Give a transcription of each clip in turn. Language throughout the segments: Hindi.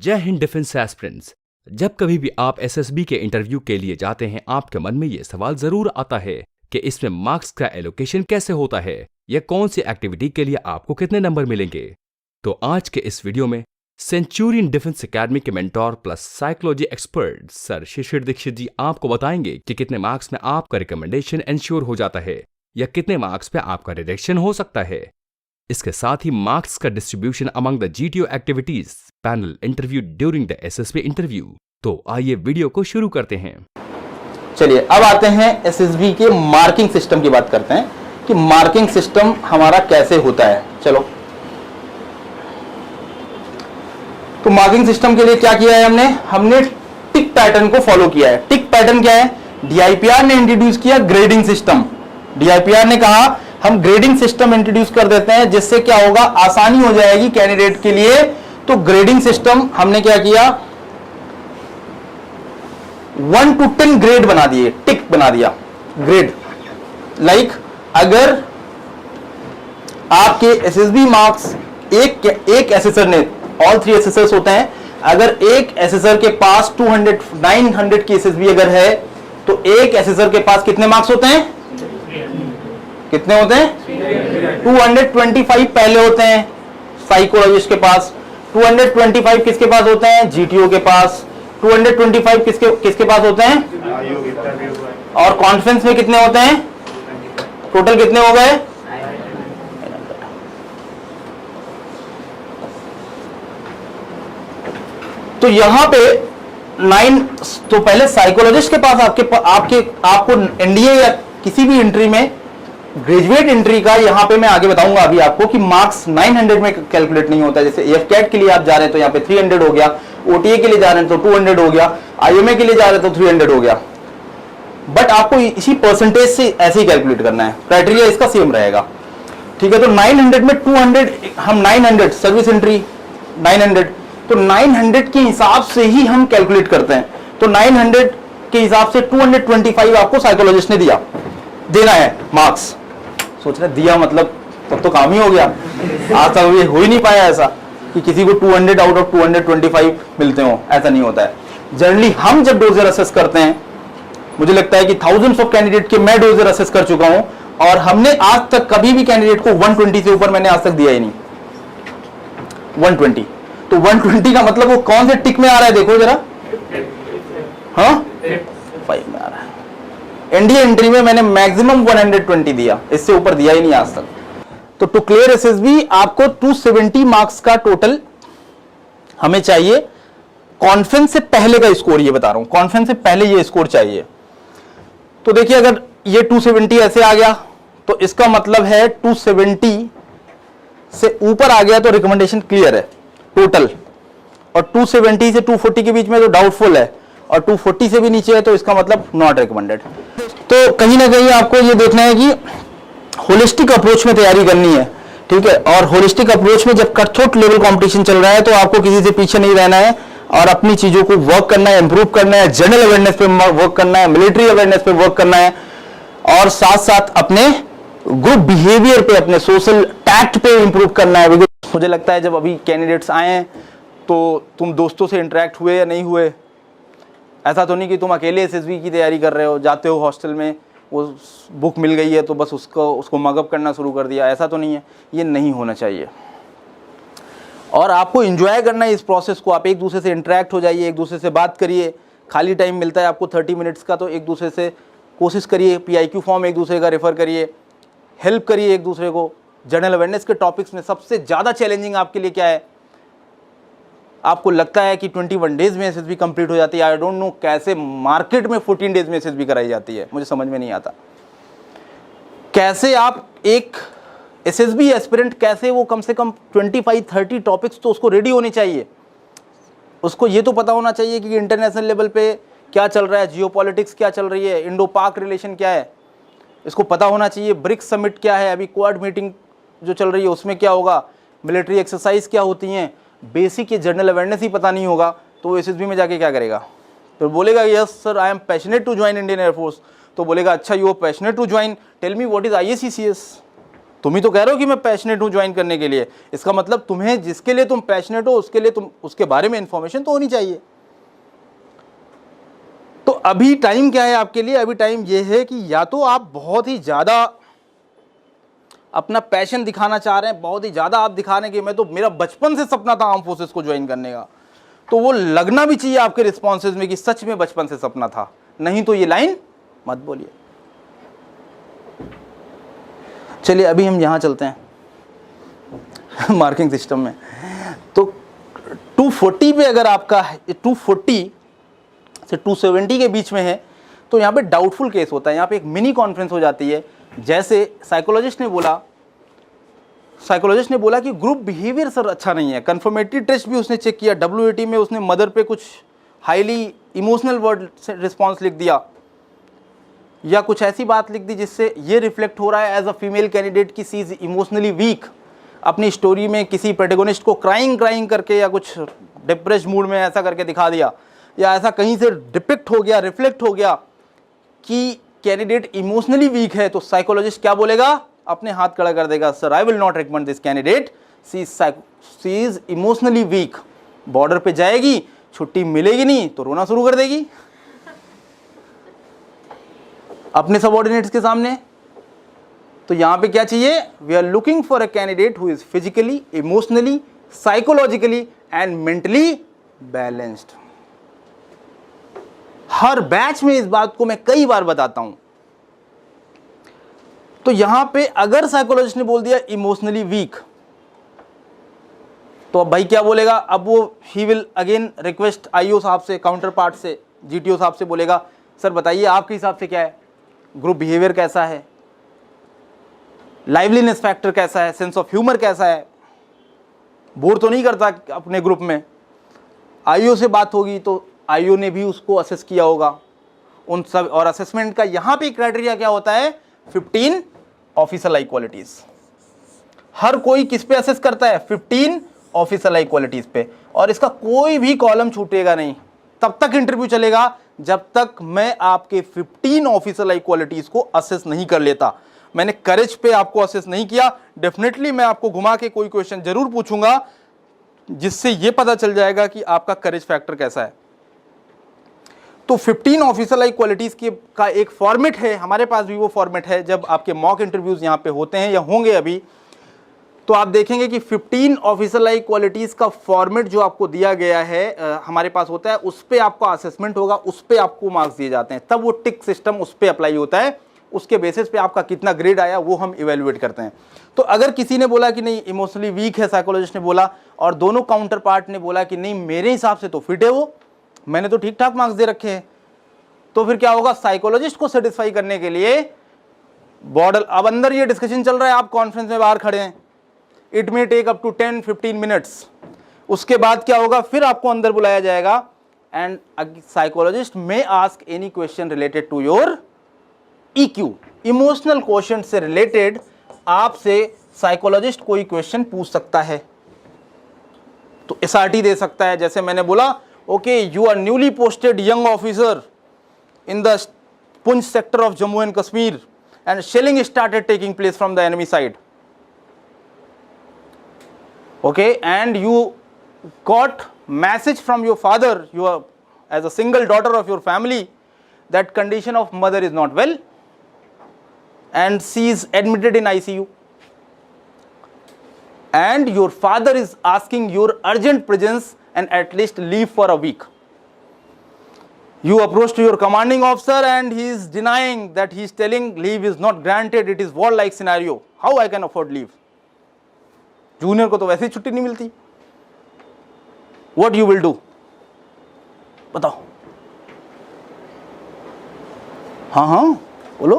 जय हिंद डिफेंस एस्पिरेंट्स। जब कभी भी आप एसएसबी के इंटरव्यू के लिए जाते हैं, आपके मन में ये सवाल जरूर आता है कि इसमें मार्क्स का एलोकेशन कैसे होता है या कौन सी एक्टिविटी के लिए आपको कितने नंबर मिलेंगे। तो आज के इस वीडियो में सेंचुरियन डिफेंस एकेडमी के mentor plus psychology expert sir Shishir Dixit ji आपको बताएंगे कि कितने मार्क्स में आपका रिकमेंडेशन इंश्योर हो जाता है या कितने मार्क्स पे आपका रिजेक्शन हो सकता है। इसके साथ ही मार्क्स का distribution among the GTO activities, panel interview during the SSB interview. तो आइए वीडियो को शुरू करते हैं। चलिए अब आते हैं एसएसबी के मार्किंग सिस्टम की बात करते हैं कि मार्किंग सिस्टम हमारा कैसे होता है। चलो, तो मार्किंग सिस्टम के लिए क्या किया है हमने टिक पैटर्न को फॉलो किया है। टिक पैटर्न क्या है? डीआईपीआर ने इंट्रोड्यूस किया ग्रेडिंग सिस्टम। डीआईपीआर ने कहा हम ग्रेडिंग सिस्टम इंट्रोड्यूस कर देते हैं, जिससे क्या होगा, आसानी हो जाएगी कैंडिडेट के लिए। तो ग्रेडिंग सिस्टम हमने क्या किया, 1 to 10 ग्रेड बना दिए, टिक बना दिया ग्रेड। लाइक अगर आपके एसएसबी मार्क्स एक एसेसर ने, ऑल 3 एसेसर्स होते हैं, अगर एक एसेसर के पास 900 की एसएसबी अगर है तो एक एसेसर के पास कितने मार्क्स होते हैं? कितने होते हैं? 225 पहले होते हैं साइकोलॉजिस्ट के पास। 225 किसके पास होते हैं? जीटीओ के पास। 225 किसके पास होते हैं? और कॉन्फ्रेंस में कितने होते हैं? टोटल कितने हो गए? तो यहां पे 9, तो पहले साइकोलॉजिस्ट के पास आपको एनडीए या किसी भी एंट्री में, ग्रेजुएट एंट्री का यहां पे मैं आगे बताऊंगा अभी आपको कि मार्क्स 900 में कैलकुलेट नहीं होता है। जैसे एफ कैट के लिए आप जा रहे हैं तो यहां पे 300 हो गया, ओटीए के लिए जा रहे हैं तो 200 हो गया, आईएमए के लिए जा रहे हैं तो 300 हो गया। बट आपको इसी परसेंटेज से ऐसे ही कैलकुलेट करना है, क्राइटेरिया इसका सेम रहेगा। ठीक है, तो 900 में 200, हम 900 सर्विस एंट्री 900, तो 900 के हिसाब से ही हम कैलकुलेट करते हैं। तो 900 के हिसाब से 225 आपको साइकोलॉजिस्ट ने देना है मार्क्स। सोच रहे दिया मतलब तब तो काम ही हो गया। आज तक ये हो ही नहीं पाया ऐसा कि किसी को 200 आउट ऑफ 225 मिलते हो, ऐसा नहीं होता है। जनरली हम जब डोजर असेस करते हैं, मुझे लगता है कि थाउजेंड्स ऑफ कैंडिडेट के मैं डोजर असेस कर चुका हूं और हमने आज तक कभी भी कैंडिडेट को 120 से ऊपर मैंने आज तक दिया ही नहीं। 120, तो 120 का मतलब वो कौन से टिक में आ रहा है देखो जरा। हाँ, 5 में आ रहा है। एनडीए एंट्री में मैंने मैक्सिमम 120 दिया, इससे ऊपर दिया ही नहीं आज तक। तो टू क्लियर एसएसबी आपको 270 मार्क्स का टोटल हमें चाहिए। कॉन्फ्रेंस से पहले का स्कोर ये बता रहा हूं, कॉन्फ्रेंस से पहले ये स्कोर चाहिए। तो देखिए अगर ये 270 ऐसे आ गया तो इसका मतलब है 270 से ऊपर आ गया तो रिकमेंडेशन क्लियर है टोटल, और 270 से 240 के बीच में तो डाउटफुल है, और 240 से भी नीचे है तो इसका मतलब नॉट रिकमेंडेड। तो कहीं ना कहीं आपको ये देखना है कि होलिस्टिक अप्रोच में तैयारी करनी है। ठीक है, और होलिस्टिक अप्रोच में जब कटथ्रोट लेवल कंपटीशन चल रहा है तो आपको किसी से पीछे नहीं रहना है और अपनी चीजों को वर्क करना है, इंप्रूव करना है, जनरल अवेयरनेस पे वर्क करना है, मिलिट्री अवेयरनेस पे वर्क करना है, और साथ साथ अपने ग्रुप बिहेवियर पे, अपने सोशल टैक्ट पे इंप्रूव करना है। मुझे लगता है जब अभी कैंडिडेट्स आए हैं तो तुम दोस्तों से इंटरेक्ट हुए या नहीं हुए, ऐसा तो नहीं कि तुम अकेले एसएसबी की तैयारी कर रहे हो, जाते हो हॉस्टल में, वो बुक मिल गई है तो बस उसको मगअप करना शुरू कर दिया, ऐसा तो नहीं है। ये नहीं होना चाहिए और आपको एंजॉय करना है इस प्रोसेस को। आप एक दूसरे से इंटरेक्ट हो जाइए, एक दूसरे से बात करिए। खाली टाइम मिलता है आपको 30 मिनट्स का, तो एक दूसरे से कोशिश करिए, पीआईक्यू फॉर्म एक दूसरे का रेफर करिए, हेल्प करिए एक दूसरे को। जनरल अवेयरनेस के टॉपिक्स में सबसे ज़्यादा चैलेंजिंग आपके लिए क्या है? आपको लगता है कि 21 डेज में एसएसबी कंप्लीट हो जाती है। आई डोंट नो कैसे मार्केट में 14 डेज में एसएसबी कराई जाती है, मुझे समझ में नहीं आता। कैसे आप एक एसएसबी एस्पिरेंट, कैसे वो कम से कम 25-30 टॉपिक्स तो उसको रेडी होने चाहिए। उसको ये तो पता होना चाहिए कि इंटरनेशनल लेवल पे क्या चल रहा है, जियोपॉलिटिक्स क्या चल रही है, इंडो पाक रिलेशन क्या है, इसको पता होना चाहिए। ब्रिक्स समिट क्या है, अभी क्वाड मीटिंग जो चल रही है उसमें क्या होगा, मिलिट्री एक्सरसाइज क्या होती हैं, बेसिक ये जनरल अवेयरनेस ही पता नहीं होगा तो वो एसएसबी में जाके क्या करेगा? तो बोलेगा yes sir I am passionate to join Indian air force, तो बोलेगा अच्छा you are passionate to join, tell me what is IACCS. तुम ही तो कह रहे हो कि मैं पैशनेट हूं ज्वाइन करने के लिए, इसका मतलब तुम्हें जिसके लिए तुम पैशनेट हो उसके लिए तुम उसके बारे में इंफॉर्मेशन तो होनी चाहिए। तो अभी टाइम क्या है आपके लिए? अभी टाइम ये है कि या तो आप बहुत ही ज्यादा अपना पैशन दिखाना चाह रहे हैं, बहुत ही ज्यादा आप दिखा रहे हैं कि मैं तो, मेरा बचपन से सपना था आर्म फोर्सेस को ज्वाइन करने का, तो वो लगना भी चाहिए आपके रिस्पॉन्सेज में कि सच में बचपन से सपना था, नहीं तो ये लाइन मत बोलिए। चलिए अभी हम यहां चलते हैं मार्किंग सिस्टम में। तो 240 पे अगर आपका 240 से 270 के बीच में है तो यहाँ पे डाउटफुल केस होता है, यहाँ पे एक मिनी कॉन्फ्रेंस हो जाती है। जैसे साइकोलॉजिस्ट ने बोला कि ग्रुप बिहेवियर सर अच्छा नहीं है, कन्फर्मेटरी टेस्ट भी उसने चेक किया, WAT में उसने मदर पे कुछ हाईली इमोशनल वर्ड रिस्पॉन्स लिख दिया या कुछ ऐसी बात लिख दी जिससे ये रिफ्लेक्ट हो रहा है एज अ फीमेल कैंडिडेट की सी इज इमोशनली वीक। अपनी स्टोरी में किसी प्रोटैगनिस्ट को क्राइंग करके या कुछ डिप्रेस्ड मूड में ऐसा करके दिखा दिया, या ऐसा कहीं से डिपिक्ट हो गया, रिफ्लेक्ट हो गया कि कैंडिडेट इमोशनली वीक है, तो साइकोलॉजिस्ट क्या बोलेगा? अपने हाथ खड़ा कर देगा, sir I will not recommend this candidate, she is emotionally weak. Border पे जाएगी, छुट्टी मिलेगी नहीं तो रोना शुरू कर देगी अपने सबऑर्डिनेट्स के सामने। तो यहां पे क्या चाहिए? We are looking for a candidate who is physically, emotionally, psychologically and mentally balanced. हर बैच में इस बात को मैं कई बार बताता हूं। तो यहां पे अगर साइकोलॉजिस्ट ने बोल दिया इमोशनली वीक, तो अब भाई क्या बोलेगा? अब वो he will again request IO साहब से, काउंटर पार्ट से, GTO साहब से बोलेगा, सर बताइए आपके हिसाब से क्या है, ग्रुप बिहेवियर कैसा है, लाइवलीनेस फैक्टर कैसा है, सेंस ऑफ ह्यूमर कैसा है, बोर तो नहीं करता अपने ग्रुप में। IO से बात होगी तो IO ने भी उसको असेस किया होगा उन सब। और असेसमेंट का यहां पे क्राइटेरिया क्या होता है? 15 ऑफिसर लाइक क्वालिटीज। हर कोई किस पे असेस करता है? 15 ऑफिसर लाइक क्वालिटीज पे। और इसका कोई भी कॉलम छूटेगा नहीं, तब तक इंटरव्यू चलेगा जब तक मैं आपके 15 ऑफिसर लाइक क्वालिटीज को असेस नहीं कर लेता। मैंने करेज पे आपको असेस नहीं किया, डेफिनेटली मैं आपको घुमा के कोई क्वेश्चन जरूर पूछूंगा जिससे यह पता चल जाएगा कि आपका करेज फैक्टर कैसा है। तो 15 ऑफिसर लाइक क्वालिटीज का एक फॉर्मेट है, हमारे पास भी वो फॉर्मेट है। जब आपके मॉक इंटरव्यूज यहां पे होते हैं या होंगे अभी, तो आप देखेंगे कि 15 ऑफिसर लाइक क्वालिटीज का फॉर्मेट जो आपको दिया गया है हमारे पास होता है, उस पे आपका असेसमेंट होगा, उस पे आपको मार्क्स दिए जाते हैं, तब वो टिक सिस्टम उस पे अप्लाई होता है। उसके बेसिस पे आपका कितना ग्रेड आया वो हम इवेल्युएट करते हैं। तो अगर किसी ने बोला कि नहीं इमोशनली वीक है, साइकोलॉजिस्ट ने बोला, और दोनों काउंटर पार्ट ने बोला कि नहीं मेरे हिसाब से तो फिट है वो, मैंने तो ठीक ठाक मार्क्स दे रखे हैं, तो फिर क्या होगा? साइकोलॉजिस्ट को सेटिस्फाई करने के लिए बॉर्डर, अब अंदर ये डिस्कशन चल रहा है, आप कॉन्फ्रेंस में बाहर खड़े हैं, it may take up to 10-15 minutes. उसके बाद क्या होगा? फिर आपको अंदर बुलाया जाएगा and psychologist may ask any question related to your EQ, emotional question से रिलेटेड आपसे साइकोलॉजिस्ट कोई क्वेश्चन पूछ सकता है। तो SRT दे सकता है, जैसे मैंने बोला, okay you are newly posted young officer in the Punch sector of Jammu and Kashmir and shelling started taking place from the enemy side. Okay, and you got message from your father, you are as a single daughter of your family, that condition of mother is not well and she is admitted in ICU, and your father is asking your urgent presence and at least leave for a week. You approach to your commanding officer and he is denying that, he is telling leave is not granted, it is war like scenario, how I can afford leave? Junior को तो वैसे ही छुट्टी नहीं मिलती। What you will do? बताओ। हाँ बोलो।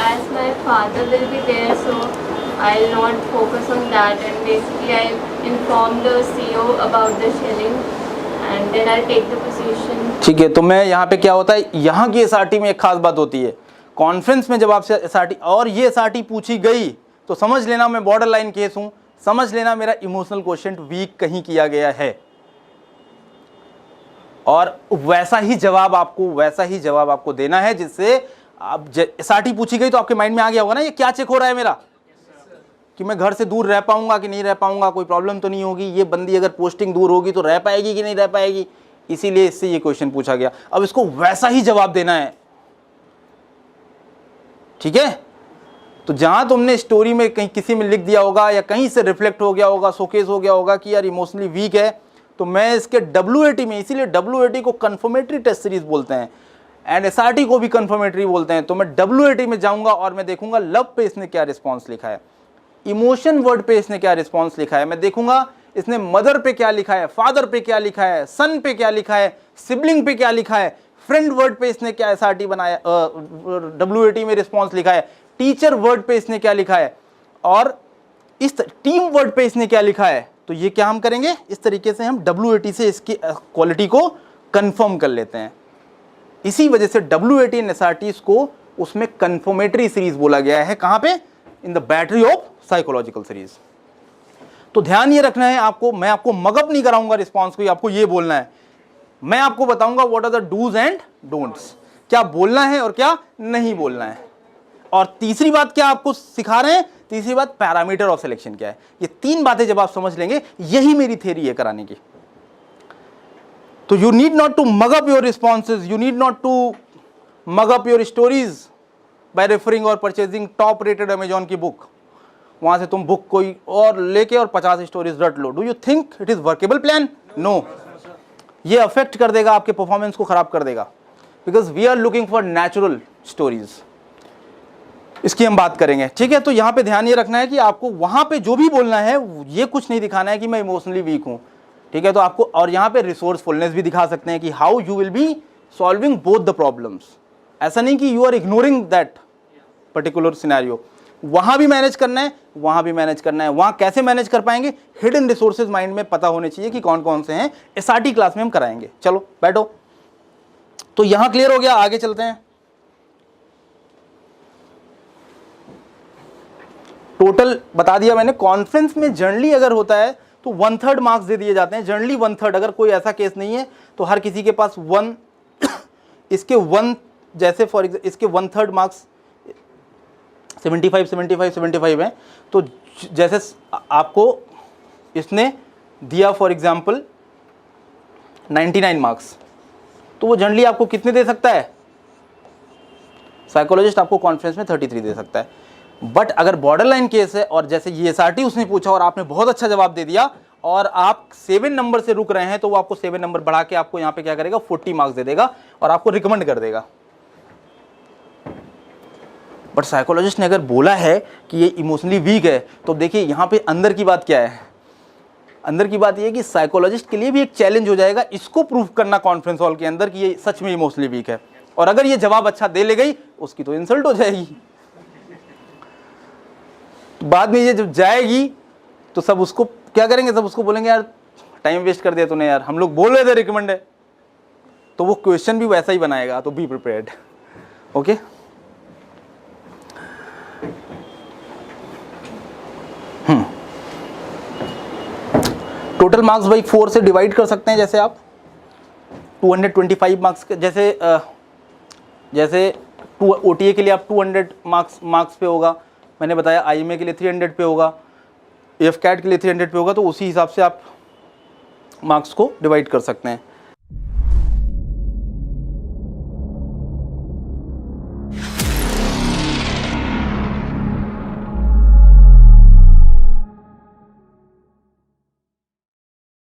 As my father will be there, so I'll not focus on that, and basically I inform the CO about the shelling and then I'll take the position. ठीक है, तो मैं यहाँ पे क्या होता है, यहाँ की SRT में एक खास बात होती है, कॉन्फ्रेंस में जब आपसे SRT और ये SRT पूछी गई तो समझ लेना मैं बॉर्डर लाइन केस हूँ, समझ लेना मेरा इमोशनल क्वेश्चन वीक कहीं किया गया है, और वैसा ही जवाब आपको देना है जिससे अब SRT पूछी गई तो आपके माइंड में आ गया होगा ना ये क्या चेक हो रहा है मेरा, कि मैं घर से दूर रह पाऊंगा कि नहीं रह पाऊंगा, कोई प्रॉब्लम तो नहीं होगी, ये बंदी अगर पोस्टिंग दूर होगी तो रह पाएगी कि नहीं रह पाएगी, इसीलिए इससे ये क्वेश्चन पूछा गया। अब इसको वैसा ही जवाब देना है, ठीक है। तो जहां तुमने स्टोरी में कहीं किसी में लिख दिया होगा या कहीं से रिफ्लेक्ट हो गया होगा, शोकेस हो गया होगा कि यार इमोशनली वीक है, तो मैं इसके WAT में, इसीलिए WAT को कंफर्मेटरी टेस्ट सीरीज बोलते हैं एंड SRT को भी कंफर्मेटरी बोलते हैं, तो मैं WAT में जाऊंगा और मैं देखूंगा लव पे इसने क्या रिस्पॉन्स लिखा है, इमोशन वर्ड पे इसने क्या रिस्पॉन्स लिखा है, मैं देखूंगा इसने मदर पे क्या लिखा है, फादर पे क्या लिखा है, सन पे क्या लिखा है, सिबलिंग पे क्या लिखा है, फ्रेंड वर्ड पे इसने क्या SRT बनाया, WAT में रिस्पॉन्स लिखा है, टीचर वर्ड पे इसने क्या लिखा है, और इस टीम वर्ड पे इसने क्या लिखा है। तो ये क्या हम करेंगे, इस तरीके से हम WAT से इसकी क्वालिटी को कंफर्म कर लेते हैं। इसी वजह से WAT एंड SRT को उसमें कंफर्मेटरी सीरीज बोला गया है। कहां पे, in the battery of psychological series. तो ध्यान ये रखना है आपको, मैं आपको मगअप नहीं कराऊंगा रिस्पॉन्स को, आपको ये बोलना है, मैं आपको बताऊंगा what are the dos and don'ts, क्या बोलना है और क्या नहीं बोलना है। और तीसरी बात क्या आपको सिखा रहे हैं, तीसरी बात पैरामीटर ऑफ सिलेक्शन क्या है। ये तीन बातें जब आप समझ लेंगे, यही मेरी थ्योरी है कराने की। तो you need not to mug up your responses, you need not to mug up your stories by referring और परचेजिंग टॉप रेटेड अमेजॉन की बुक। वहां से तुम बुक कोई और लेके और 50 स्टोरीज रट लो। Do you think it is workable plan? No. ये अफेक्ट कर देगा, आपके परफॉर्मेंस को खराब कर देगा, because we are looking for natural stories. इसकी हम बात करेंगे, ठीक है। तो यहां पे ध्यान ये रखना है कि आपको वहां पे जो भी बोलना है, ये कुछ नहीं दिखाना है कि मैं इमोशनली वीक हूं, ठीक है। तो आपको, और यहां पे रिसोर्सफुलनेस भी दिखा सकते हैं कि how you will be solving both the problems. ऐसा नहीं कि you are ignoring that particular scenario, वहां भी मैनेज करना है, वहां भी मैनेज करना है। वहां कैसे मैनेज कर पाएंगे, हिडन रिसोर्सेज माइंड में पता होने चाहिए कि कौन कौन से हैं। SRT क्लास में हम कराएंगे। चलो बैठो। तो यहां क्लियर हो गया, आगे चलते हैं। टोटल बता दिया मैंने। कॉन्फ्रेंस में जनरली अगर होता है तो 1/3 मार्क्स दे दिए जाते हैं, जनरली 1/3। अगर कोई ऐसा केस नहीं है तो हर किसी के पास 1, इसके 1, जैसे फॉर एग्जाम्पल इसके 1/3 मार्क्स 75 हैं। तो जैसे आपको इसने दिया फॉर एग्जाम्पल 99 मार्क्स, तो वो जनरली आपको कितने दे सकता है, साइकोलॉजिस्ट आपको कॉन्फ्रेंस में 33 दे सकता है। बट अगर बॉर्डर लाइन केस है और जैसे ये SRT उसने पूछा और आपने बहुत अच्छा जवाब दे दिया और आप 7 नंबर से रुक रहे हैं, तो वो आपको 7 नंबर बढ़ा के आपको यहाँ पे क्या करेगा, 40 मार्क्स दे देगा और आपको रिकमेंड कर देगा। बट साइकोलॉजिस्ट ने अगर बोला है कि ये इमोशनली वीक है, तो देखिए यहाँ पे अंदर की बात क्या है। अंदर की बात ये है कि साइकोलॉजिस्ट के लिए भी एक चैलेंज हो जाएगा इसको प्रूव करना कॉन्फ्रेंस हॉल के अंदर कि ये सच में इमोशनली वीक है। और अगर ये जवाब अच्छा दे ले गई, उसकी तो इंसल्ट हो जाएगी। तो बाद में ये जब जाएगी तो सब उसको क्या करेंगे, सब उसको बोलेंगे यार टाइम वेस्ट कर दिया तूने यार, हम लोग बोल रहे थे रिकमेंड है। तो वो क्वेश्चन भी वैसा ही बनाएगा। तो be prepared. Okay. Total marks by 4 से डिवाइड कर सकते हैं। जैसे आप 225 मार्क्स के, जैसे OTA के लिए आप 200 मार्क्स पे होगा, मैंने बताया IMA के लिए 300 पे होगा, AFCAT के लिए 300 पे होगा। तो उसी हिसाब से आप मार्क्स को डिवाइड कर सकते हैं।